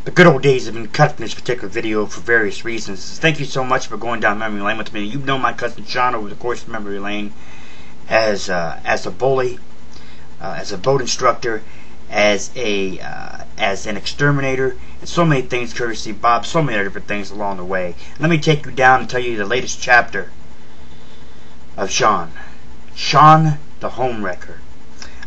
The good old days have been cut from this particular video for various reasons. Thank you so much for going down memory lane with me. You've known my cousin Shawn over the course of memory lane as a bully, as a boat instructor, as an exterminator, and so many things, courtesy Bob, so many different things along the way. Let me take you down and tell you the latest chapter of Shawn. Shawn the Homewrecker.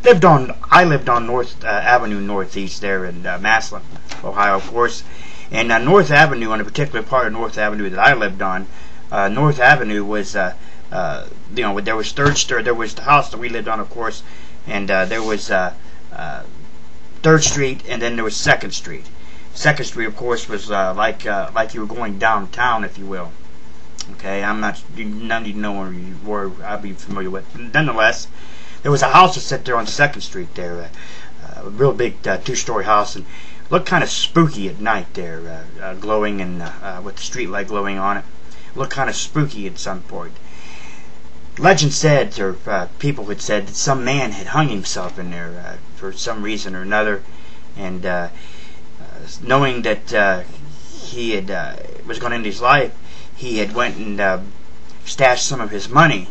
I lived on North Avenue Northeast there in Massillon, Ohio, of course. And North Avenue, on a particular part of North Avenue that I lived on, North Avenue was, there was 3rd Street. There was the house that we lived on, of course, and there was 3rd Street, and then there was 2nd Street. 2nd Street, of course, was like you were going downtown, if you will. Okay, none of you know where I'll be familiar with. Nonetheless, there was a house that sat there on 2nd Street there, a real big 2-story house, and looked kind of spooky at night there, glowing and with the street light glowing on it. Looked kind of spooky at some point. Legend said, or people had said, that some man had hung himself in there for some reason or another, and knowing that he had was going to end his life, he had went and stashed some of his money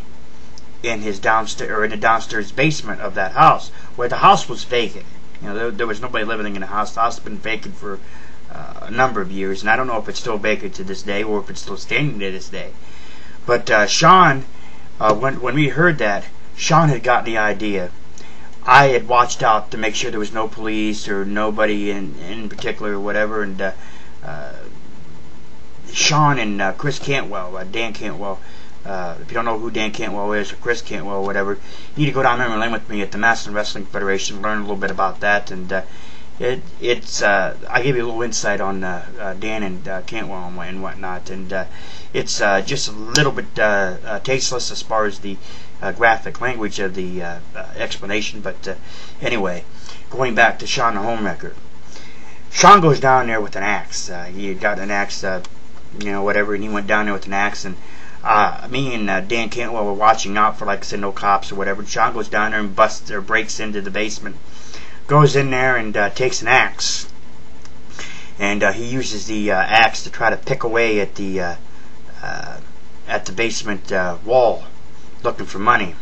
in his in the downstairs basement of that house, where the house was vacant. You know, there was nobody living in the house. The house had been vacant for a number of years, and I don't know if it's still vacant to this day or if it's still standing to this day. But Shawn, when we heard that, Shawn had gotten the idea. I had watched out to make sure there was no police or nobody in particular or whatever, and Shawn and Chris Cantwell, Dan Cantwell, if you don't know who Dan Cantwell is or Chris Cantwell or whatever, you need to go down memory lane with me at the Massillon Wrestling Federation, learn a little bit about that, and I gave you a little insight on Dan and Cantwell and whatnot, and it's just a little bit tasteless as far as the graphic language of the explanation, but anyway, going back to Shawn the Homewrecker. Shawn goes down there with an axe. He got an axe, whatever, and he went down there with an axe, and me and Dan Cantwell were watching out for, like I said, no cops or whatever. Shawn goes down there and busts or breaks into the basement, goes in there and takes an axe, and he uses the axe to try to pick away at the basement wall, looking for money.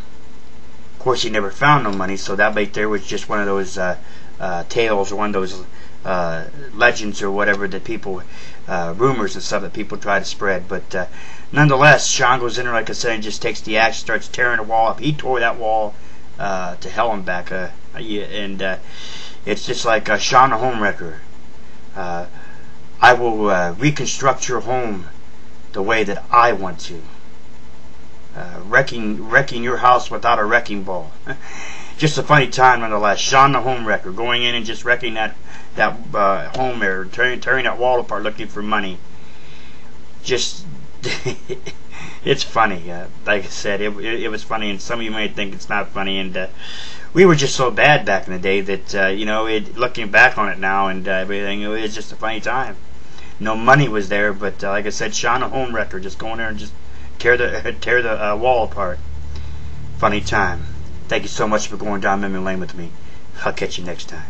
Of course, he never found no money, so that right there was just one of those tales or one of those legends or whatever that people, rumors and stuff that people try to spread. But nonetheless, Shawn goes in there, like I said, and just takes the axe, starts tearing the wall up. He tore that wall to hell and back, and it's just like Shawn the Homewrecker. I will reconstruct your home the way that I want to. Wrecking your house without a wrecking ball. Just a funny time nonetheless. Shawn the Homewrecker going in and just wrecking that home there, tearing that wall apart, looking for money. Just it's funny. Like I said, it was funny, and some of you may think it's not funny. And we were just so bad back in the day that looking back on it now and everything, it was just a funny time. No money was there, but like I said, Shawn the Homewrecker just going there and just tear the wall apart. Funny time. Thank you so much for going down memory lane with me. I'll catch you next time.